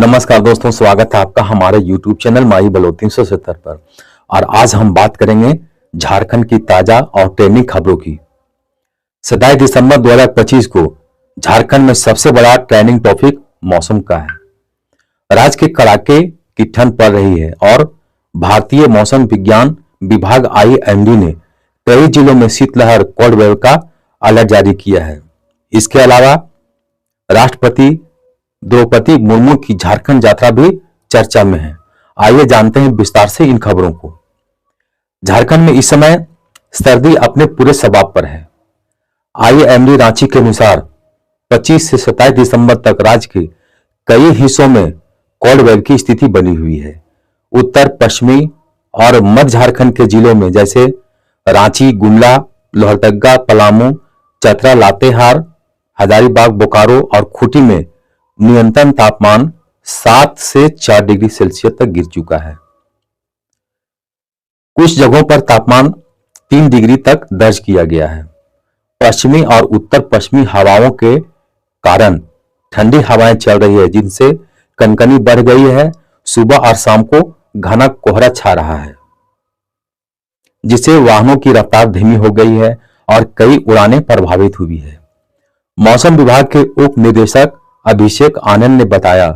नमस्कार दोस्तों, स्वागत है आपका हमारे YouTube चैनल माई बलो 370 पर। और आज हम बात करेंगे झारखंड की ताजा और ट्रेंडिंग खबरों की। 27 दिसंबर 2025 को झारखंड में सबसे बड़ा ट्रेंडिंग टॉपिक मौसम का है। राज्य के कड़ाके की ठंड पड़ रही है और भारतीय मौसम विज्ञान विभाग IMD ने कई जिलों में शीतलहर कोल्ड वेव का अलर्ट जारी किया है। इसके अलावा राष्ट्रपति द्रौपदी मुर्मू की झारखंड यात्रा भी चर्चा में है। आइए जानते हैं विस्तार से इन खबरों को। झारखंड में इस समय सर्दी अपने पूरे शबाब पर है। IMD रांची के अनुसार 25 से 27 दिसंबर तक राज्य के कई हिस्सों में कोल्ड वेव की स्थिति बनी हुई है। उत्तर पश्चिमी और मध्य झारखंड के जिलों में जैसे रांची, गुमला, लोहरदगा, पलामू, चतरा, लातेहार, हजारीबाग, बोकारो और खूंटी में न्यूनतम तापमान 7 से 4 डिग्री सेल्सियस तक गिर चुका है। कुछ जगहों पर तापमान 3 डिग्री तक दर्ज किया गया है। पश्चिमी और उत्तर पश्चिमी हवाओं के कारण ठंडी हवाएं चल रही है, जिनसे कनकनी बढ़ गई है। सुबह और शाम को घना कोहरा छा रहा है, जिससे वाहनों की रफ्तार धीमी हो गई है और कई उड़ानें प्रभावित हुई है। मौसम विभाग के उप निदेशक अभिषेक आनंद ने बताया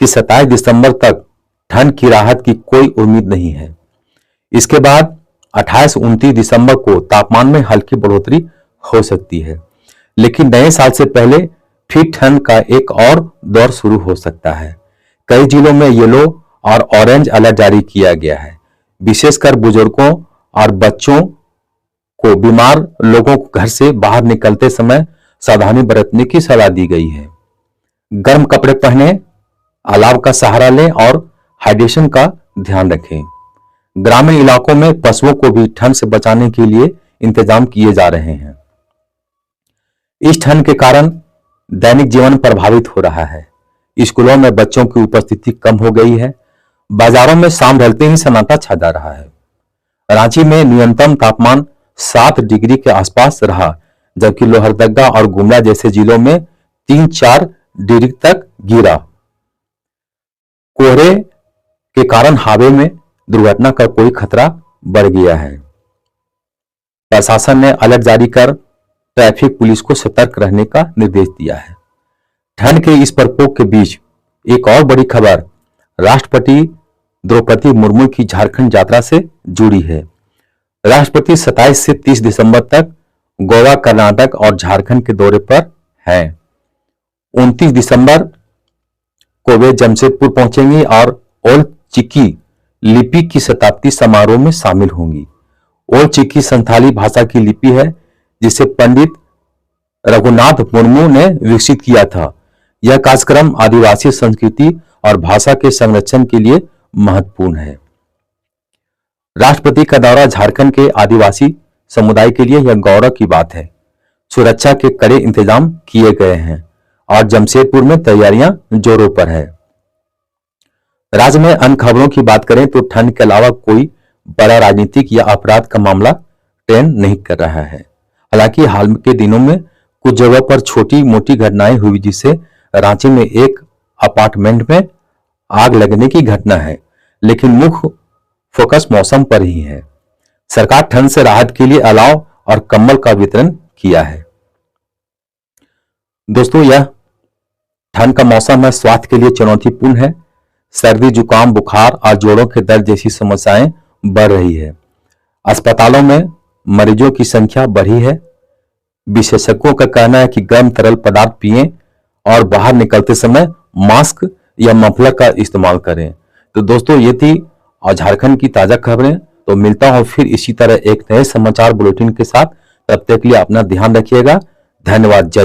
कि 27 दिसंबर तक ठंड की राहत की कोई उम्मीद नहीं है। इसके बाद 28-29 दिसंबर को तापमान में हल्की बढ़ोतरी हो सकती है, लेकिन नए साल से पहले फिर ठंड का एक और दौर शुरू हो सकता है। कई जिलों में येलो और ऑरेंज अलर्ट जारी किया गया है। विशेषकर बुजुर्गों और बच्चों को, बीमार लोगों को घर से बाहर निकलते समय सावधानी बरतने की सलाह दी गई है। गर्म कपड़े पहने, अलाव का सहारा लें और हाइड्रेशन का ध्यान रखें। ग्रामीण इलाकों में पशुओं को भी ठंड से बचाने के लिए इंतजाम किए जा रहे हैं। इस ठंड के कारण दैनिक जीवन प्रभावित हो रहा है। स्कूलों में बच्चों की उपस्थिति कम हो गई है। बाजारों में शाम ढलते ही सन्नाटा छा जा रहा है। रांची में न्यूनतम तापमान 7 डिग्री के आसपास रहा, जबकि लोहरदगा और गुमला जैसे जिलों में 3-4 डिग्री तक गिरा। कोहरे के कारण हाईवे में दुर्घटना का कोई खतरा बढ़ गया है। प्रशासन ने अलर्ट जारी कर ट्रैफिक पुलिस को सतर्क रहने का निर्देश दिया है। ठंड के इस प्रकोप के बीच एक और बड़ी खबर राष्ट्रपति द्रौपदी मुर्मू की झारखंड यात्रा से जुड़ी है। राष्ट्रपति 27 से 30 दिसंबर तक गोवा, कर्नाटक और झारखंड के दौरे पर हैं। 29 दिसंबर को वे जमशेदपुर पहुंचेंगी और ओल्ड चिकी लिपि की शताब्दी समारोह में शामिल होंगी। ओल्ड चिकी संथाली भाषा की लिपि है, जिसे पंडित रघुनाथ मुर्मू ने विकसित किया था। यह कार्यक्रम आदिवासी संस्कृति और भाषा के संरक्षण के लिए महत्वपूर्ण है। राष्ट्रपति का दौरा झारखंड के आदिवासी समुदाय के लिए यह गौरव की बात है। सुरक्षा के कड़े इंतजाम किए गए हैं और जमशेदपुर में तैयारियां जोरों पर है। राज्य में अन्य खबरों की बात करें तो ठंड के अलावा कोई बड़ा राजनीतिक या अपराध का मामला ट्रेंड नहीं कर रहा है। हालांकि हाल के दिनों में कुछ जगहों पर छोटी मोटी घटनाएं हुई, जिससे रांची में एक अपार्टमेंट में आग लगने की घटना है, लेकिन मुख्य फोकस मौसम पर ही है। सरकार ठंड से राहत के लिए अलाव और कंबल का वितरण किया है। दोस्तों, यह ठंड का मौसम है, स्वास्थ्य के लिए चुनौतीपूर्ण है। सर्दी, जुकाम, बुखार और जोड़ों के दर्द जैसी समस्याएं बढ़ रही है। अस्पतालों में मरीजों की संख्या बढ़ी है। विशेषज्ञों का कहना है कि गर्म तरल पदार्थ पिएं और बाहर निकलते समय मास्क या मफलर का इस्तेमाल करें। तो दोस्तों, ये थी और झारखंड की ताजा खबरें। तो मिलता हूं फिर इसी तरह एक नए समाचार बुलेटिन के साथ। तब तक के लिए अपना ध्यान रखिएगा। धन्यवाद। जय